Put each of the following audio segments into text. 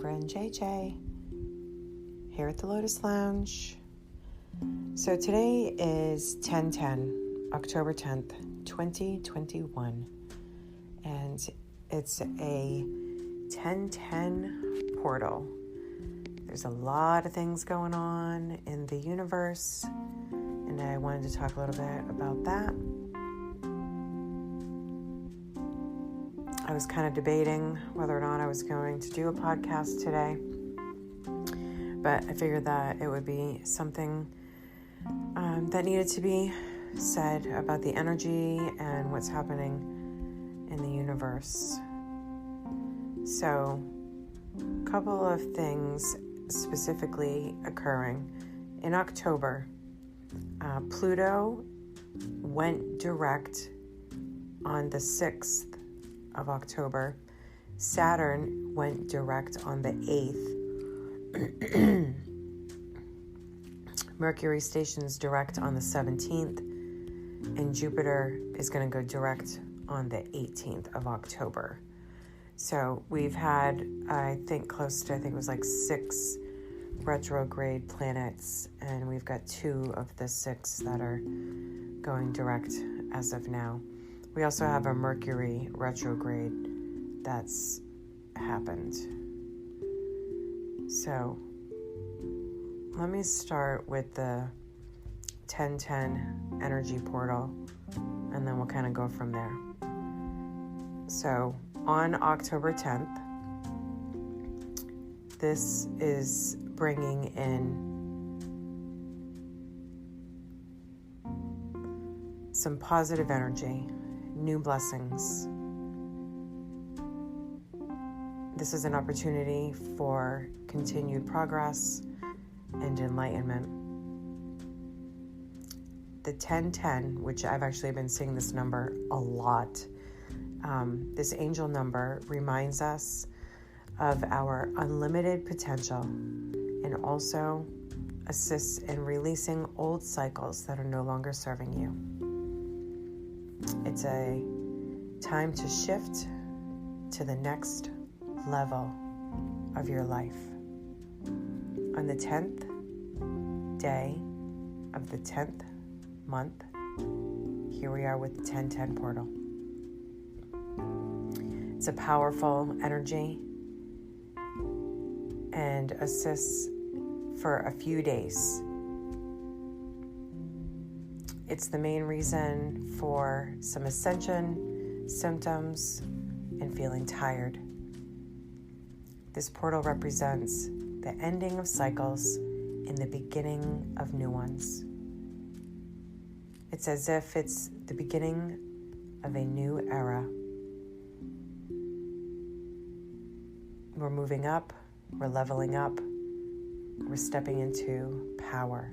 friend JJ here at the Lotus Lounge. So today is October 10th, 2021, and it's a 1010 portal. There's a lot of things going on in the universe, and I wanted to talk a little bit about that. I was kind of debating whether or not I was going to do a podcast today, but I figured that it would be something that needed to be said about the energy and what's happening in the universe. So, a couple of things specifically occurring. In October, Pluto went direct on the 6th of October. Saturn went direct on the 8th. Mercury stations direct on the 17th, and Jupiter is going to go direct on the 18th of October. So we've had, I think it was like 6 retrograde planets, and we've got 2 of the 6 that are going direct as of now. We also have a Mercury retrograde that's happened. So let me start with the 1010 energy portal, and then we'll kind of go from there. So on October 10th, this is bringing in some positive energy, new blessings. This is an opportunity for continued progress and enlightenment. The 1010, which I've actually been seeing this number a lot, this angel number reminds us of our unlimited potential and also assists in releasing old cycles that are no longer serving you. It's a time to shift to the next level of your life. On the 10th day of the 10th month, here we are with the 1010 portal. It's a powerful energy and assists for a few days. It's the main reason for some ascension, symptoms, and feeling tired. This portal represents the ending of cycles and the beginning of new ones. It's as if it's the beginning of a new era. We're moving up, we're leveling up, we're stepping into power.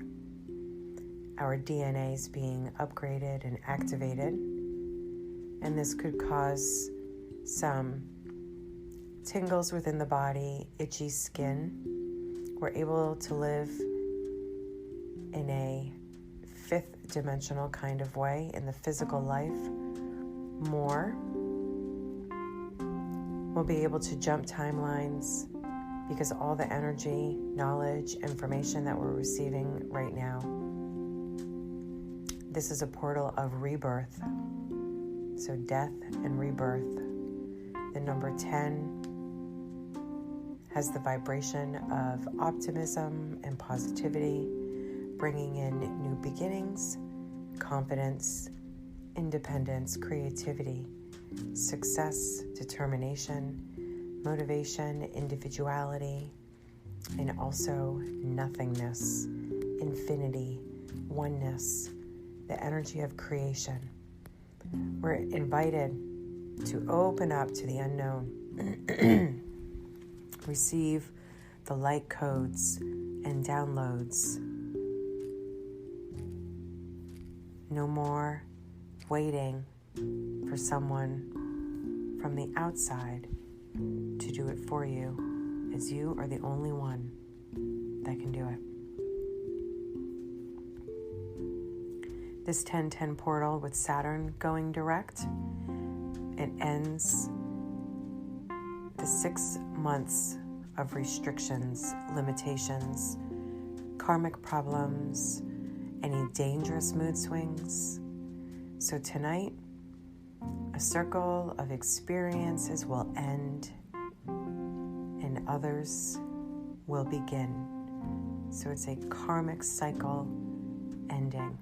Our DNA is being upgraded and activated, and this could cause some tingles within the body, itchy skin. We're able to live in a 5th dimensional kind of way in the physical life more. We'll be able to jump timelines because all the energy, knowledge, information that we're receiving right now. This is a portal of rebirth. So death and rebirth. The number 10 has the vibration of optimism and positivity, bringing in new beginnings, confidence, independence, creativity, success, determination, motivation, individuality, and also nothingness, infinity, oneness, the energy of creation. We're invited to open up to the unknown, receive the light codes and downloads. No more waiting for someone from the outside to do it for you, as you are the only one that can do it. This 1010 portal with Saturn going direct, it ends the 6 months of restrictions, limitations, karmic problems, any dangerous mood swings. So tonight, a circle of experiences will end and others will begin. So it's a karmic cycle ending.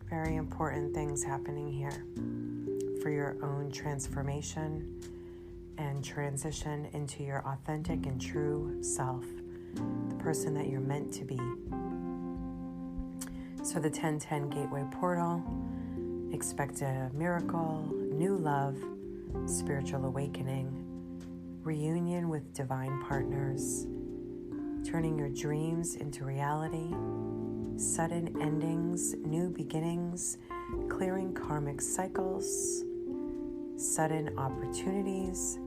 Very important things happening here for your own transformation and transition into your authentic and true self, the person that you're meant to be. So the 1010 Gateway Portal, expect a miracle, new love, spiritual awakening, reunion with divine partners, turning your dreams into reality, sudden endings, new beginnings, clearing karmic cycles, sudden opportunities,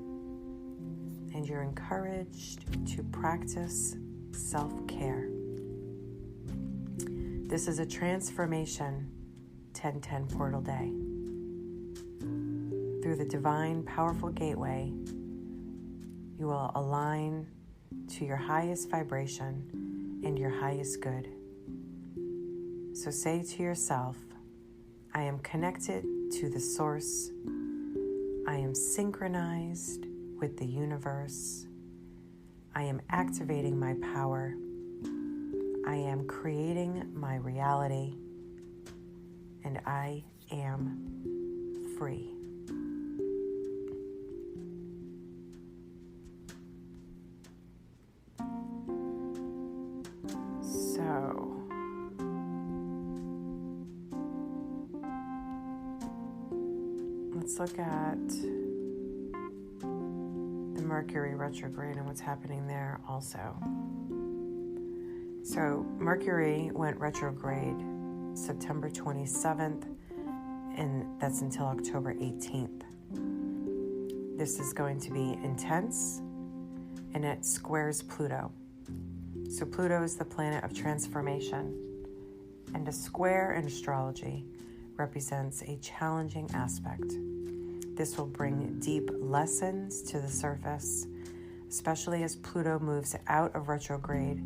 and you're encouraged to practice self-care. This is a transformation 1010 portal day. Through the divine, powerful gateway, you will align to your highest vibration and your highest good. So say to yourself, I am connected to the source. I am synchronized with the universe. I am activating my power. I am creating my reality. And I am free. So, let's look at the Mercury retrograde and what's happening there also. So Mercury went retrograde September 27th, and that's until October 18th. This is going to be intense, and it squares Pluto. So Pluto is the planet of transformation, and a square in astrology represents a challenging aspect. This will bring deep lessons to the surface, especially as Pluto moves out of retrograde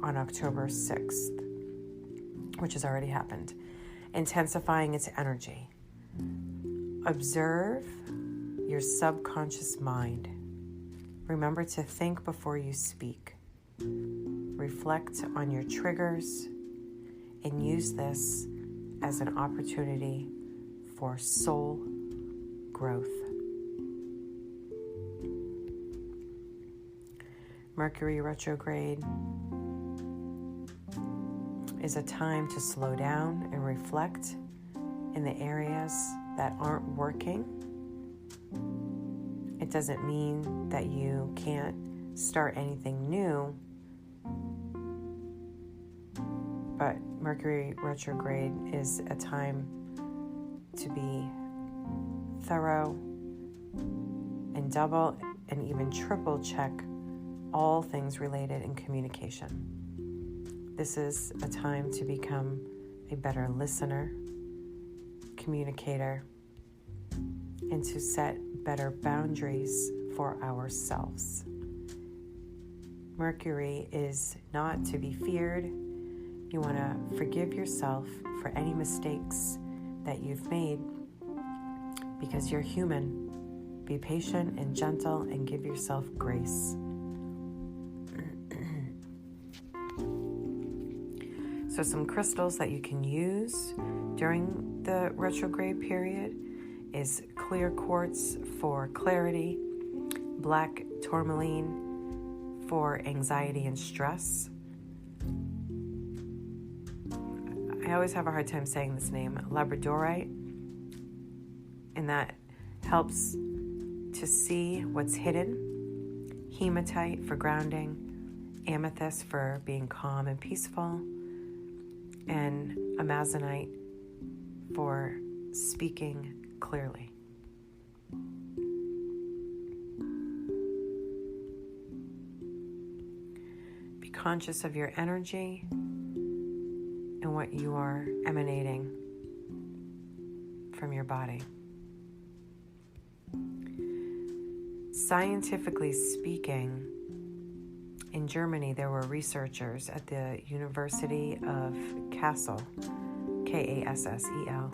on October 6th, which has already happened, intensifying its energy. Observe your subconscious mind. Remember to think before you speak. Reflect on your triggers and use this as an opportunity for soul growth. Mercury retrograde is a time to slow down and reflect in the areas that aren't working. It doesn't mean that you can't start anything new, but Mercury retrograde is a time to be thorough and double and even triple check all things related in communication. This is a time to become a better listener, communicator, and to set better boundaries for ourselves. Mercury is not to be feared. You want to forgive yourself for any mistakes that you've made because you're human. Be patient and gentle and give yourself grace. So some crystals that you can use during the retrograde period is clear quartz for clarity, black tourmaline for anxiety and stress. I always have a hard time saying this name, labradorite, and that helps to see what's hidden. Hematite for grounding, amethyst for being calm and peaceful, and amazonite for speaking clearly. Be conscious of your energy. and what you are emanating from your body. Scientifically speaking, in Germany, there were researchers at the University of Kassel, Kassel,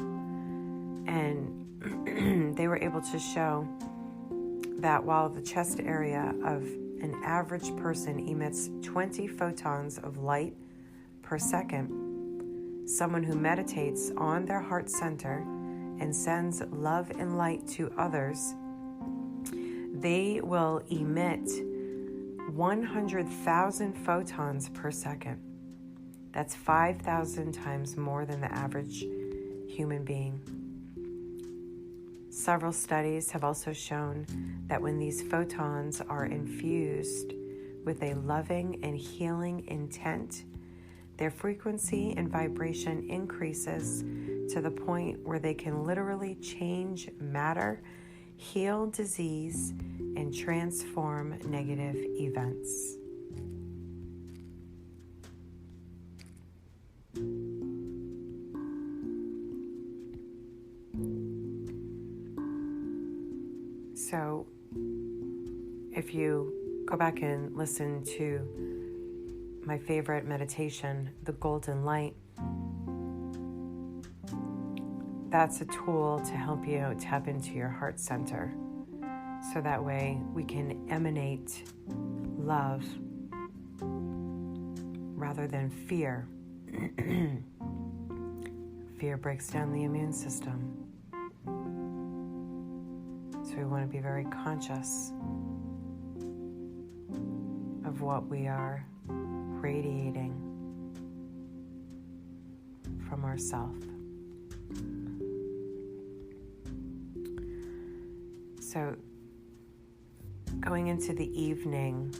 and they were able to show that while the chest area of an average person emits 20 photons of light per second, someone who meditates on their heart center and sends love and light to others, they will emit 100,000 photons per second. That's 5,000 times more than the average human being. Several studies have also shown that when these photons are infused with a loving and healing intent, their frequency and vibration increases to the point where they can literally change matter, heal disease, and transform negative events. So, if you go back and listen to my favorite meditation, the Golden Light, that's a tool to help you tap into your heart center. So that way we can emanate love rather than fear. Fear breaks down the immune system. So we want to be very conscious of what we are radiating from ourself. So going into the evening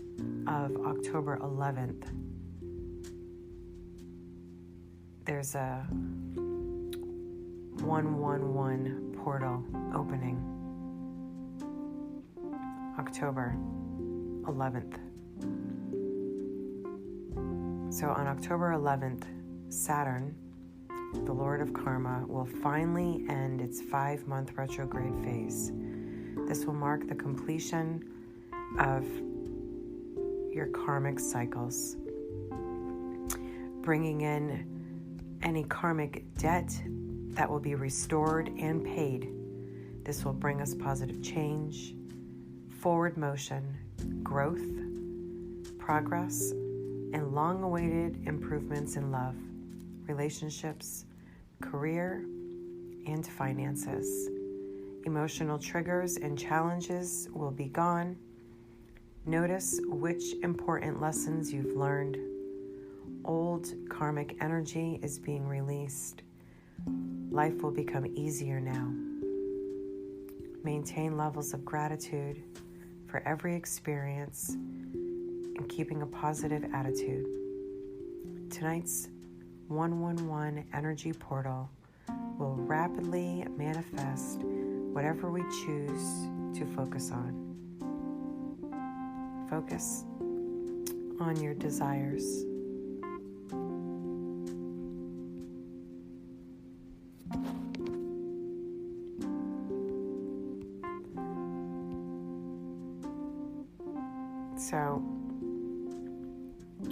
of October 11th, there's a 111 portal opening. October 11th. So on October 11th, Saturn, the Lord of Karma, will finally end its 5-month retrograde phase. This will mark the completion of your karmic cycles, bringing in any karmic debt that will be restored and paid. This will bring us positive change, forward motion, growth, progress, and long-awaited improvements in love, relationships, career, and finances. Emotional triggers and challenges will be gone. Notice which important lessons you've learned. Old karmic energy is being released. Life will become easier now. Maintain levels of gratitude for every experience and keeping a positive attitude. Tonight's 111 energy portal will rapidly manifest whatever we choose to focus on. Focus on your desires. So,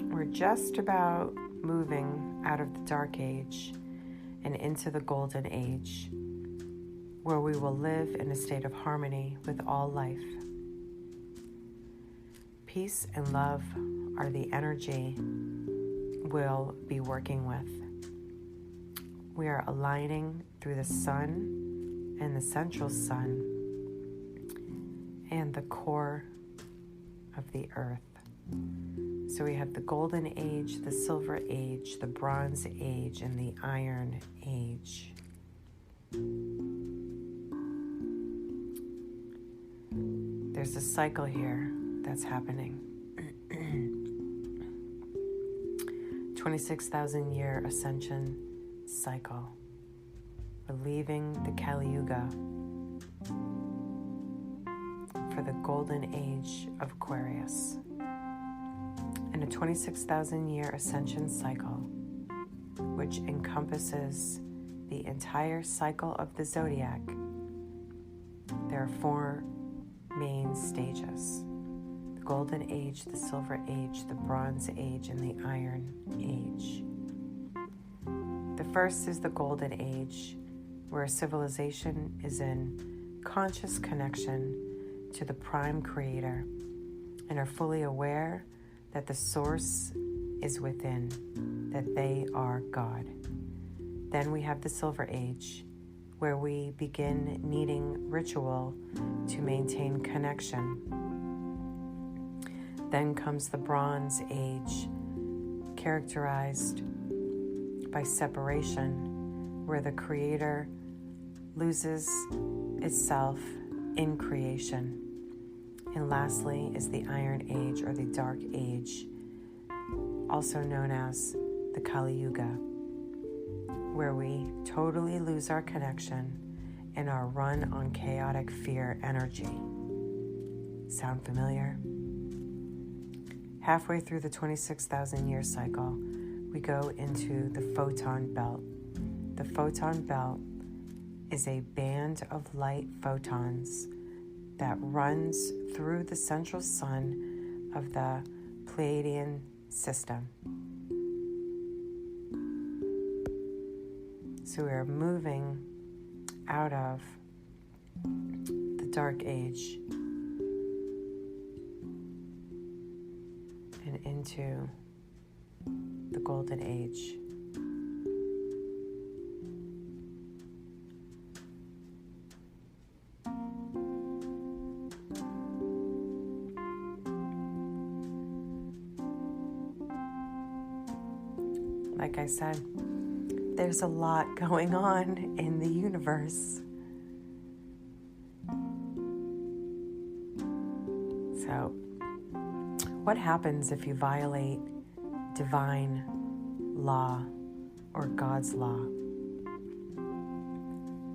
we're just about moving out of the dark age and into the golden age, where we will live in a state of harmony with all life. Peace and love are the energy we'll be working with. We are aligning through the sun and the central sun and the core of the earth. So we have the golden age, the silver age, the bronze age, and the iron age. There's a cycle here that's happening. 26,000 year ascension cycle. We're leaving the Kali Yuga for the golden age of Aquarius. In a 26,000 year ascension cycle, which encompasses the entire cycle of the zodiac, there are 4 main stages: the Golden Age, the Silver Age, the Bronze Age, and the Iron Age. The first is the Golden Age, where civilization is in conscious connection to the Prime Creator and are fully aware that the Source is within, that they are God. Then we have the Silver Age, where we begin needing ritual to maintain connection. Then comes the Bronze Age, characterized by separation, where the Creator loses itself in creation. And lastly is the Iron Age, or the Dark Age, also known as the Kali Yuga, where we totally lose our connection and are run on chaotic fear energy. Sound familiar? Halfway through the 26,000 year cycle, we go into the photon belt. The photon belt is a band of light photons that runs through the central sun of the Pleiadian system. So we are moving out of the Dark Age and into the Golden Age. Like I said, there's a lot going on in the universe. So, what happens if you violate divine law or God's law?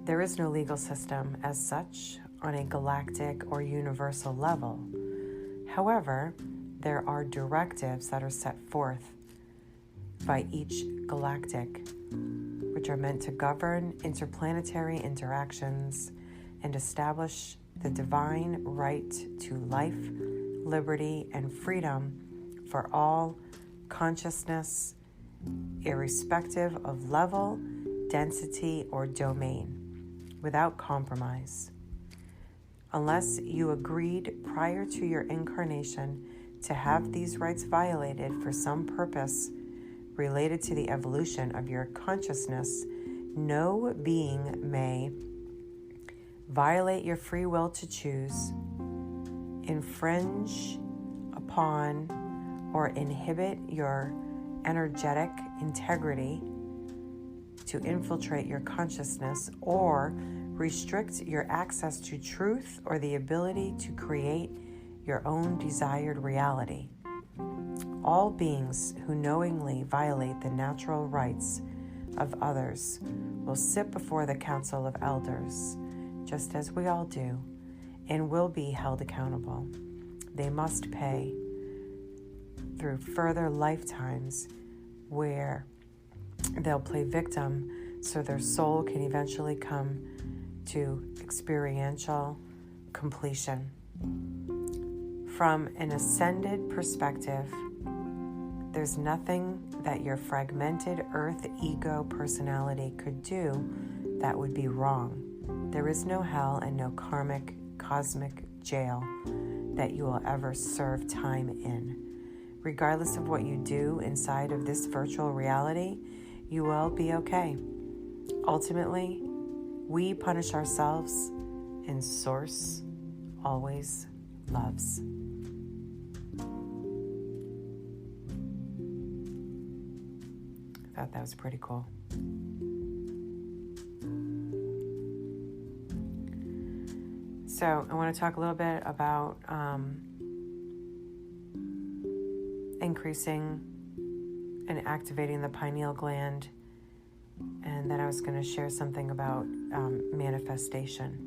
There is no legal system as such on a galactic or universal level. However, there are directives that are set forth by each galactic, which are meant to govern interplanetary interactions and establish the divine right to life, liberty, and freedom for all consciousness, irrespective of level, density, or domain, without compromise. Unless you agreed prior to your incarnation to have these rights violated for some purpose related to the evolution of your consciousness, no being may violate your free will to choose, infringe upon, or inhibit your energetic integrity to infiltrate your consciousness, or restrict your access to truth or the ability to create your own desired reality. All beings who knowingly violate the natural rights of others will sit before the Council of Elders, just as we all do, and will be held accountable. They must pay through further lifetimes where they'll play victim so their soul can eventually come to experiential completion. From an ascended perspective, there's nothing that your fragmented earth ego personality could do that would be wrong. There is no hell and no karmic cosmic jail that you will ever serve time in. Regardless of what you do inside of this virtual reality, you will be okay. Ultimately, we punish ourselves, and Source always loves. I thought that was pretty cool. So I want to talk a little bit about increasing and activating the pineal gland, and then I was going to share something about manifestation,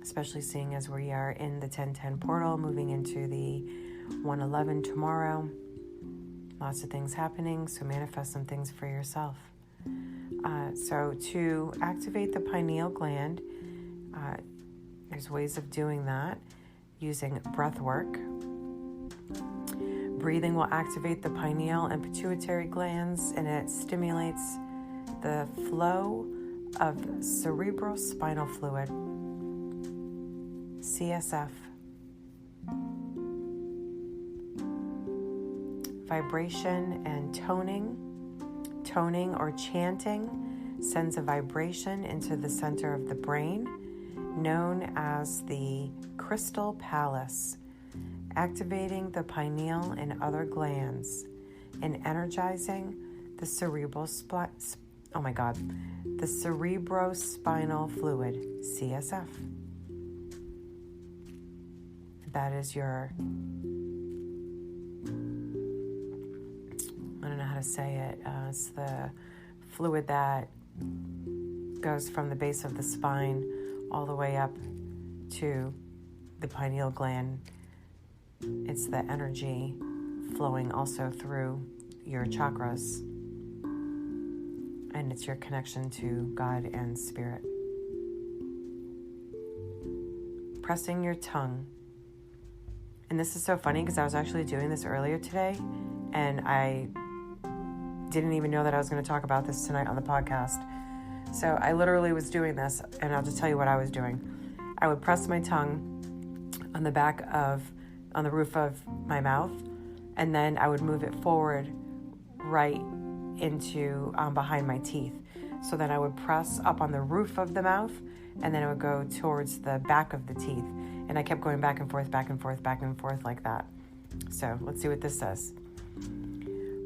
especially seeing as we are in the 1010 portal, moving into the 111 tomorrow. Lots of things happening, so manifest some things for yourself. So to activate the pineal gland, there's ways of doing that using breath work. Breathing will activate the pineal and pituitary glands, and it stimulates the flow of cerebrospinal fluid, CSF. Vibration and toning or chanting sends a vibration into the center of the brain, known as the crystal palace, activating the pineal and other glands and energizing the cerebrospinal fluid, CSF. That is your, I don't know how to say it, it's the fluid that goes from the base of the spine all the way up to the pineal gland. It's the energy flowing also through your chakras, and it's your connection to God and Spirit. Pressing your tongue. And this is so funny because I was actually doing this earlier today, and I didn't even know that I was going to talk about this tonight on the podcast. So I literally was doing this, and I'll just tell you what I was doing. I would press my tongue on the roof of my mouth, and then I would move it forward right into behind my teeth. So then I would press up on the roof of the mouth, and then it would go towards the back of the teeth. And I kept going back and forth, back and forth, back and forth like that. So let's see what this says.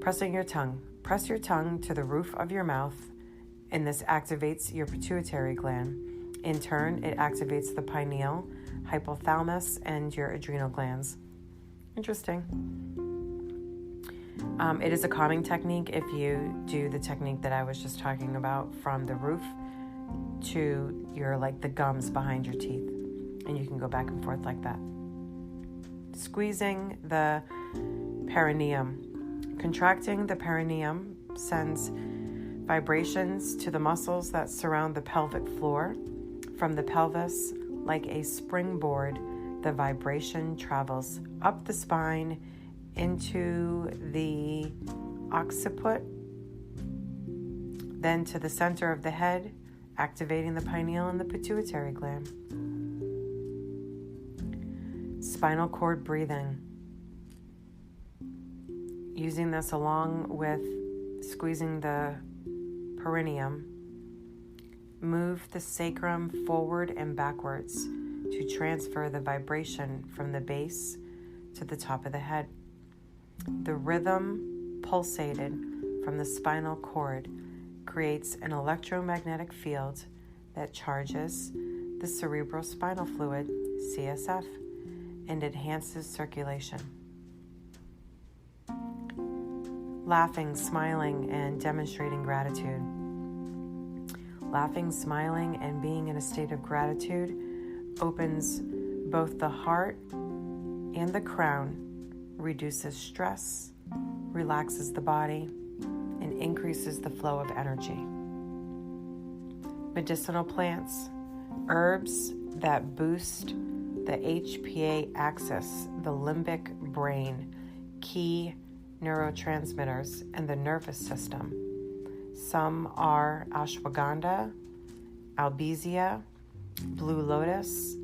Pressing your tongue. Press your tongue to the roof of your mouth, and this activates your pituitary gland. In turn, it activates the pineal, hypothalamus, and your adrenal glands. Interesting. It is a calming technique if you do the technique that I was just talking about from the roof to your, like, the gums behind your teeth. And you can go back and forth like that. Squeezing the perineum. Contracting the perineum sends vibrations to the muscles that surround the pelvic floor. From the pelvis, like a springboard, the vibration travels up the spine into the occiput, then to the center of the head, activating the pineal and the pituitary gland. Spinal cord breathing. Using this along with squeezing the perineum, move the sacrum forward and backwards to transfer the vibration from the base to the top of the head. The rhythm pulsated from the spinal cord creates an electromagnetic field that charges the cerebrospinal fluid, CSF, and enhances circulation. Laughing, smiling, and demonstrating gratitude. Laughing, smiling, and being in a state of gratitude opens both the heart and the crown, reduces stress, relaxes the body, and increases the flow of energy. Medicinal plants, herbs that boost the HPA axis, the limbic brain, key neurotransmitters, and the nervous system. Some are ashwagandha, albizia, blue lotus,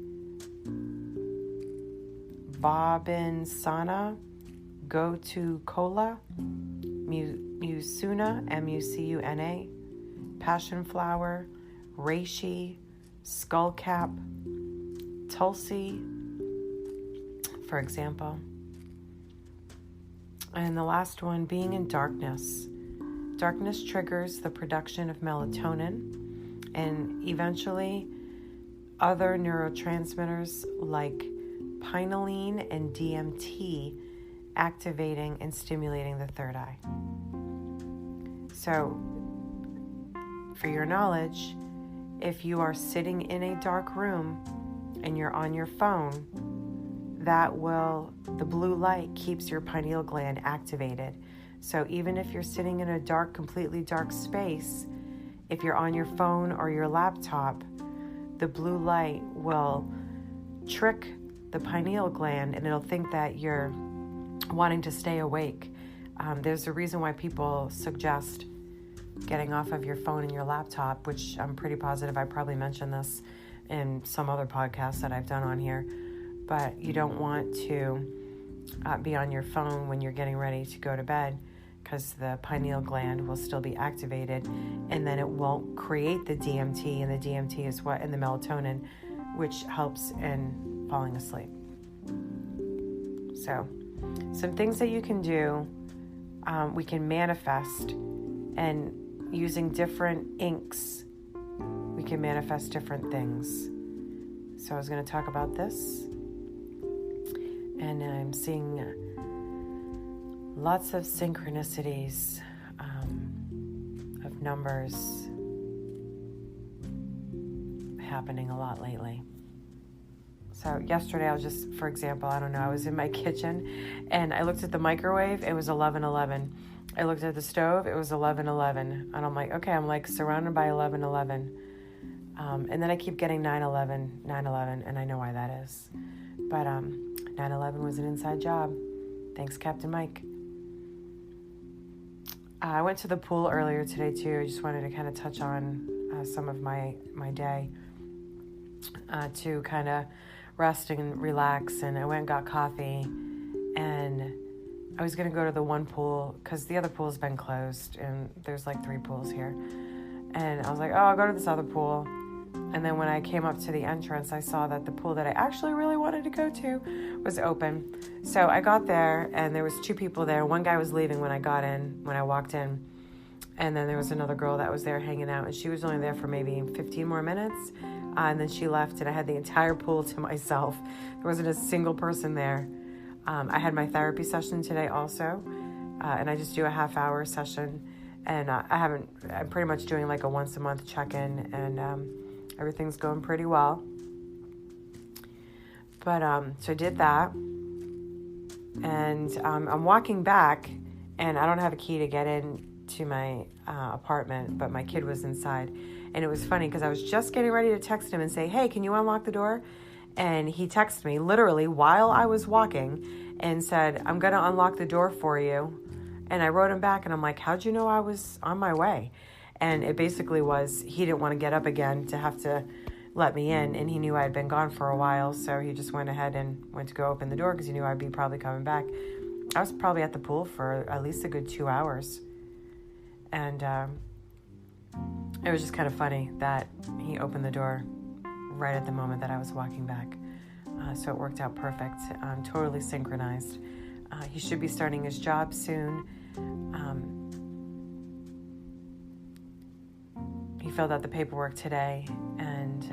babinsana, gotu kola, musuna, M-U-C-U-N-A, passion flower, reishi, skullcap, tulsi, for example. And the last one, being in darkness. Darkness triggers the production of melatonin and eventually other neurotransmitters like pineal and DMT, activating and stimulating the third eye. So, for your knowledge, if you are sitting in a dark room and you're on your phone, the blue light keeps your pineal gland activated. So even if you're sitting in a dark, completely dark space, if you're on your phone or your laptop, the blue light will trick the pineal gland and it'll think that you're wanting to stay awake. There's a reason why people suggest getting off of your phone and your laptop, which I'm pretty positive I probably mentioned this in some other podcast that I've done on here. But you don't want to be on your phone when you're getting ready to go to bed, because the pineal gland will still be activated, and then it won't create the DMT, and the DMT is what, and the melatonin, which helps in falling asleep. So, some things that you can do, we can manifest, and using different inks, we can manifest different things. So I was going to talk about this, and I'm seeing lots of synchronicities of numbers happening a lot lately. So yesterday I was just, for example, I was in my kitchen and I looked at the microwave, it was 11:11. I looked at the stove, it was 11:11. And I'm like, okay, I'm like surrounded by 11:11. And then I keep getting 9/11, 9/11, and I know why that is. But 9/11 was an inside job. Thanks, Captain Mike. I went to the pool earlier today too. I just wanted to kind of touch on some of my day to kind of rest and relax. And I went and got coffee, and I was going to go to the one pool because the other pool has been closed, and there's like 3 pools here. And I was like, oh, I'll go to this other pool. And then when I came up to the entrance, I saw that the pool that I actually really wanted to go to was open. So I got there, and there was 2 people there. One guy was leaving when I walked in. And then there was another girl that was there hanging out, and she was only there for maybe 15 more minutes. And then she left, and I had the entire pool to myself. There wasn't a single person there. I had my therapy session today also, and I just do a half-hour session. And I'm pretty much doing like a once-a-month check-in, and everything's going pretty well. But so I did that, and I'm walking back, and I don't have a key to get into my apartment, but my kid was inside. And it was funny because I was just getting ready to text him and say, hey, can you unlock the door? And he texted me literally while I was walking and said, I'm going to unlock the door for you. And I wrote him back, and I'm like, how'd you know I was on my way? And it basically was, he didn't want to get up again to have to let me in, and he knew I had been gone for a while, so he just went ahead and went to go open the door because he knew I'd be probably coming back. I was probably at the pool for at least a good 2 hours. And it was just kind of funny that he opened the door right at the moment that I was walking back. So it worked out perfect. Totally synchronized. He should be starting his job soon. He filled out the paperwork today, and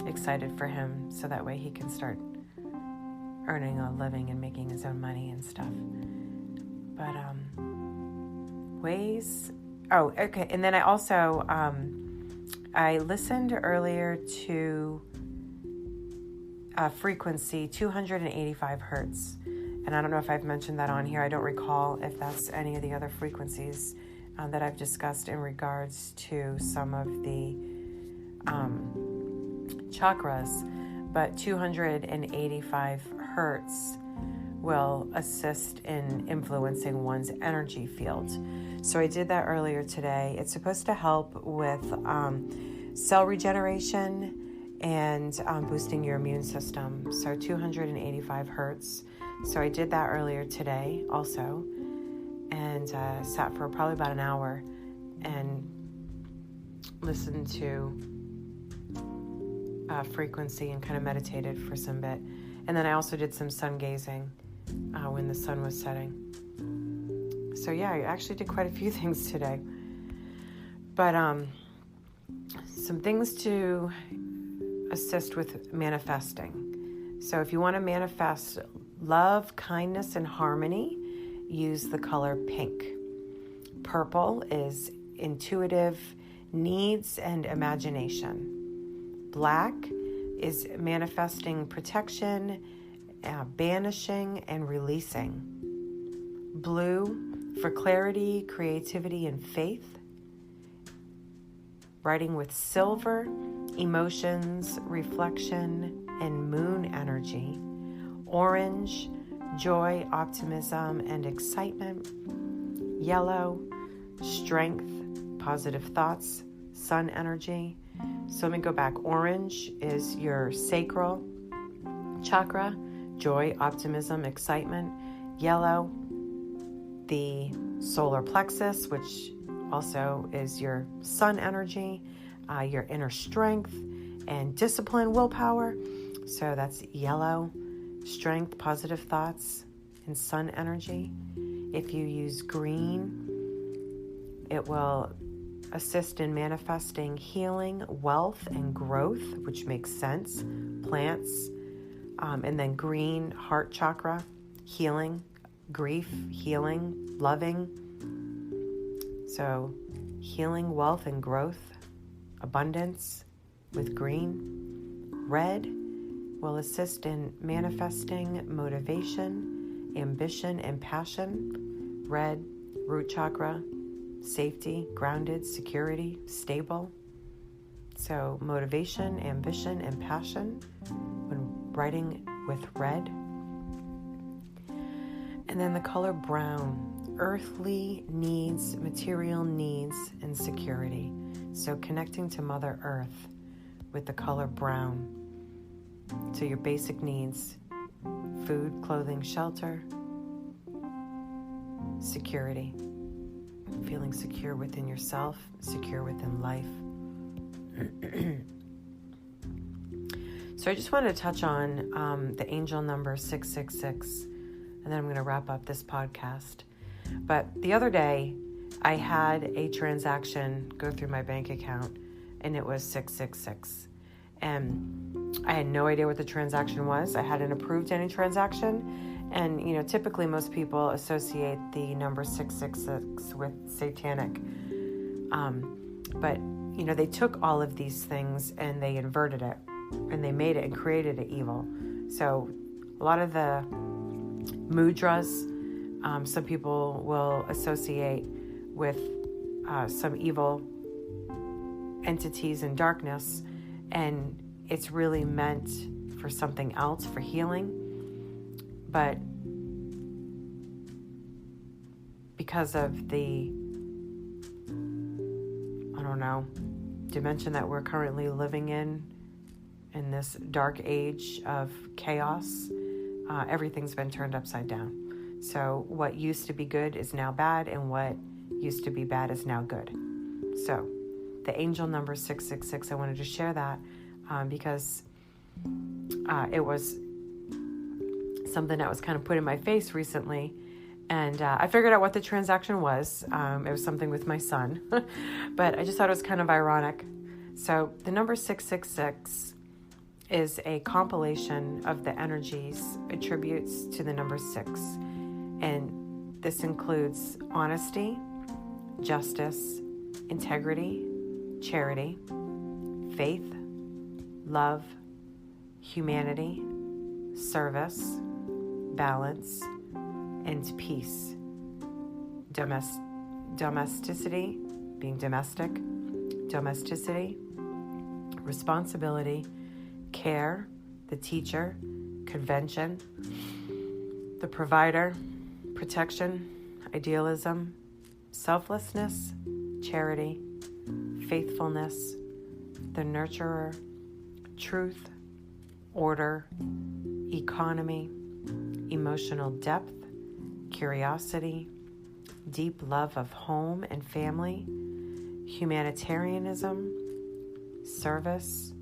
excited for him so that way he can start earning a living and making his own money and stuff. But ways... Oh, okay. And then I also, I listened earlier to frequency 285 hertz. And I don't know if I've mentioned that on here. I don't recall if that's any of the other frequencies that I've discussed in regards to some of the chakras. But 285 hertz will assist in influencing one's energy field. So I did that earlier today. It's supposed to help with cell regeneration and boosting your immune system. So 285 hertz. So I did that earlier today also, and sat for probably about an hour and listened to frequency and kind of meditated for some bit. And then I also did some sun gazing when the sun was setting. So yeah, I actually did quite a few things today. But some things to assist with manifesting. So if you want to manifest love, kindness, and harmony, use the color pink. Purple is intuitive needs and imagination. Black is manifesting protection, banishing, and releasing. Blue For clarity, creativity, and faith. Writing with silver, emotions, reflection, and moon energy. Orange, joy, optimism, and excitement. Yellow, strength, positive thoughts, sun energy. So let me go back. Orange is your sacral chakra, joy, optimism, excitement. Yellow, the solar plexus, which also is your sun energy, your inner strength and discipline, willpower. So that's yellow, strength, positive thoughts, and sun energy. If you use green, it will assist in manifesting healing, wealth, and growth, which makes sense. Plants. And then green, heart chakra, healing, grief, healing, loving. So healing, wealth, and growth, abundance with green. Red will assist in manifesting motivation, ambition, and passion. Red, root chakra, safety, grounded, security, stable. So motivation, ambition, and passion when writing with red. And then the color brown, earthly needs, material needs, and security. So connecting to Mother Earth with the color brown. So your basic needs, food, clothing, shelter, security. Feeling secure within yourself, secure within life. So I just wanted to touch on the angel number 666, and then I'm going to wrap up this podcast. But the other day, I had a transaction go through my bank account, and it was 666. And I had no idea what the transaction was. I hadn't approved any transaction. And, typically most people associate the number 666 with satanic. But they took all of these things and they inverted it. And they made it and created it evil. So a lot of the mudras, some people will associate with some evil entities in darkness, and it's really meant for something else, for healing. But because of the, dimension that we're currently living in this dark age of chaos, everything's been turned upside down. So what used to be good is now bad, and what used to be bad is now good. So the angel number 666, I wanted to share that because it was something that was kind of put in my face recently. And I figured out what the transaction was. It was something with my son. But I just thought it was kind of ironic. So the number 666 is a compilation of the energies, attributes to the number 6. And this includes honesty, justice, integrity, charity, faith, love, humanity, service, balance, and peace. Domesticity, being domestic, domesticity, responsibility, care, the teacher, convention, the provider, protection, idealism, selflessness, charity, faithfulness, the nurturer, truth, order, economy, emotional depth, curiosity, deep love of home and family, humanitarianism, service,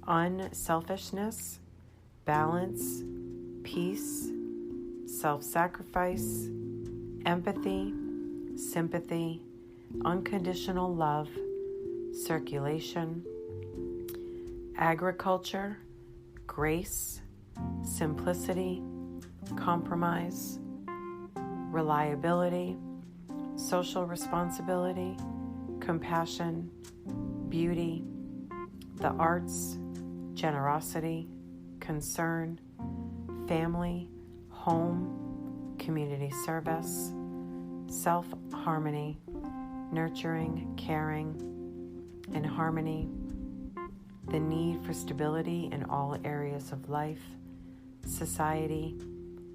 unselfishness, balance, peace, self-sacrifice, empathy, sympathy, unconditional love, circulation, agriculture, grace, simplicity, compromise, reliability, social responsibility, compassion, beauty, the arts, generosity, concern, family, home, community service, self-harmony, nurturing, caring, and harmony, the need for stability in all areas of life, society,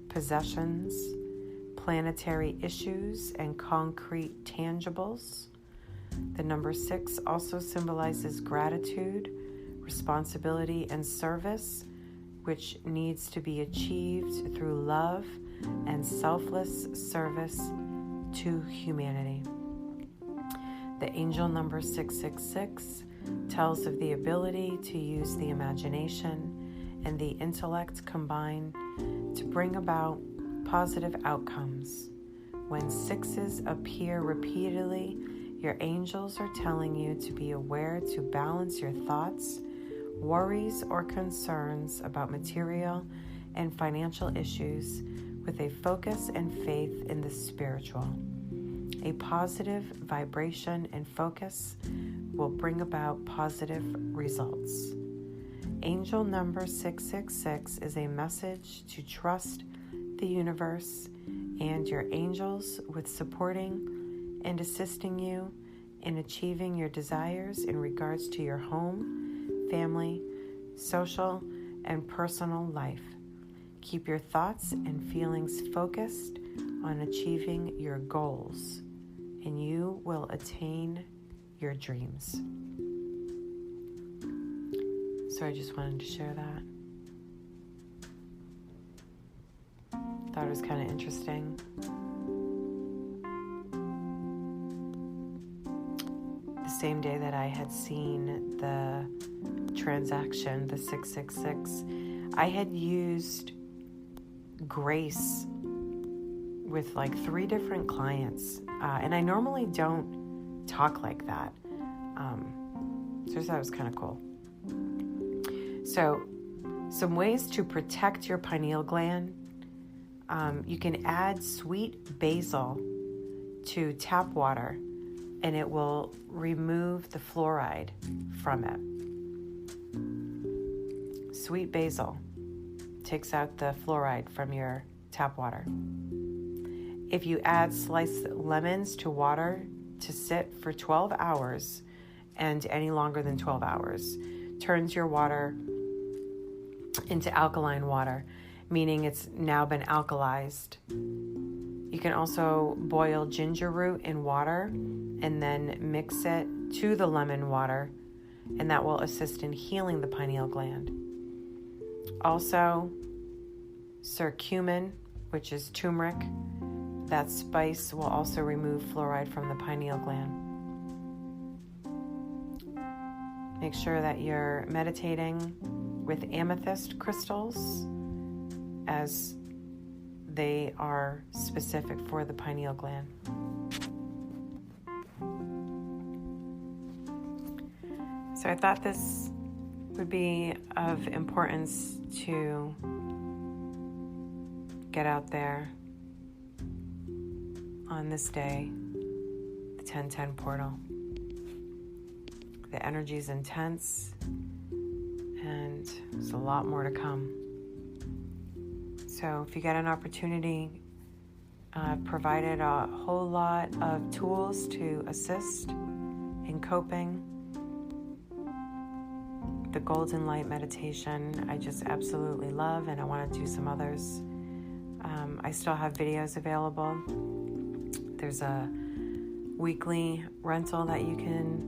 possessions, planetary issues, and concrete tangibles. The number 6 also symbolizes gratitude, responsibility, and service, which needs to be achieved through love and selfless service to humanity. The angel number 666 tells of the ability to use the imagination and the intellect combined to bring about positive outcomes. When 6s appear repeatedly, your angels are telling you to be aware to balance your thoughts, worries, or concerns about material and financial issues with a focus and faith in the spiritual. A positive vibration and focus will bring about positive results. Angel number 666 is a message to trust the universe and your angels with supporting and assisting you in achieving your desires in regards to your home, family, social, and personal life. Keep your thoughts and feelings focused on achieving your goals, and you will attain your dreams. So I just wanted to share that. Thought it was kind of interesting. The same day that I had seen the transaction, the 666, I had used grace with like 3 different clients. And I normally don't talk like that. So I thought it was kind of cool. So some ways to protect your pineal gland. You can add sweet basil to tap water and it will remove the fluoride from it. Sweet basil takes out the fluoride from your tap water. If you add sliced lemons to water to sit for 12 hours and any longer than 12 hours, turns your water into alkaline water, meaning it's now been alkalized. You can also boil ginger root in water and then mix it to the lemon water, and that will assist in healing the pineal gland. Also, curcumin, which is turmeric, that spice will also remove fluoride from the pineal gland. Make sure that you're meditating with amethyst crystals, as they are specific for the pineal gland. So I thought this would be of importance to get out there on this day, the 1010 portal. The energy is intense, and there's a lot more to come. So if you get an opportunity, I've provided a whole lot of tools to assist in coping. The Golden Light meditation, I just absolutely love, and I want to do some others. I still have videos available. There's a weekly rental that you can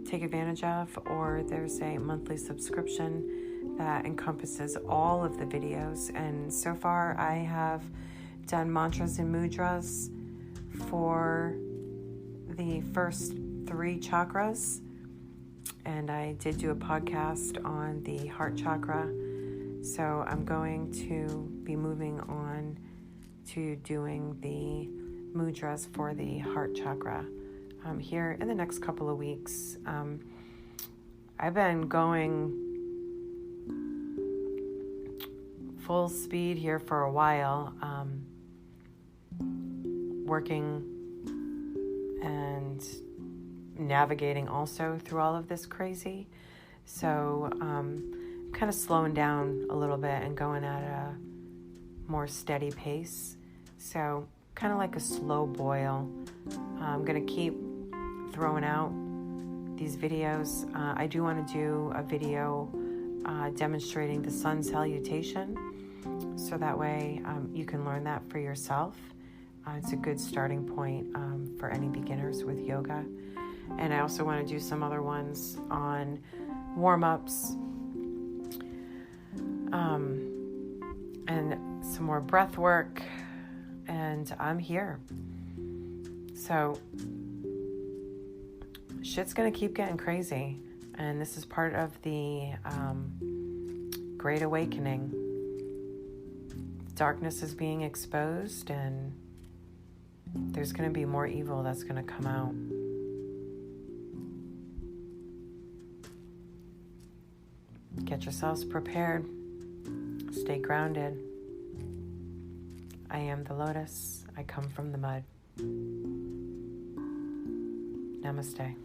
take advantage of, or there's a monthly subscription that encompasses all of the videos. And so far I have done mantras and mudras for the first 3 chakras, and I did do a podcast on the heart chakra. So I'm going to be moving on to doing the mudras for the heart chakra here in the next couple of weeks. I've been going full speed here for a while, working and navigating also through all of this crazy. So kind of slowing down a little bit and going at a more steady pace. So kind of like a slow boil. I'm going to keep throwing out these videos. I do want to do a video demonstrating the sun salutation, so that way you can learn that for yourself. It's a good starting point for any beginners with yoga. And I also want to do some other ones on warm-ups and some more breath work. And I'm here. So shit's going to keep getting crazy. And this is part of the Great Awakening. Darkness is being exposed, and there's going to be more evil that's going to come out. Get yourselves prepared. Stay grounded. I am the lotus. I come from the mud. Namaste.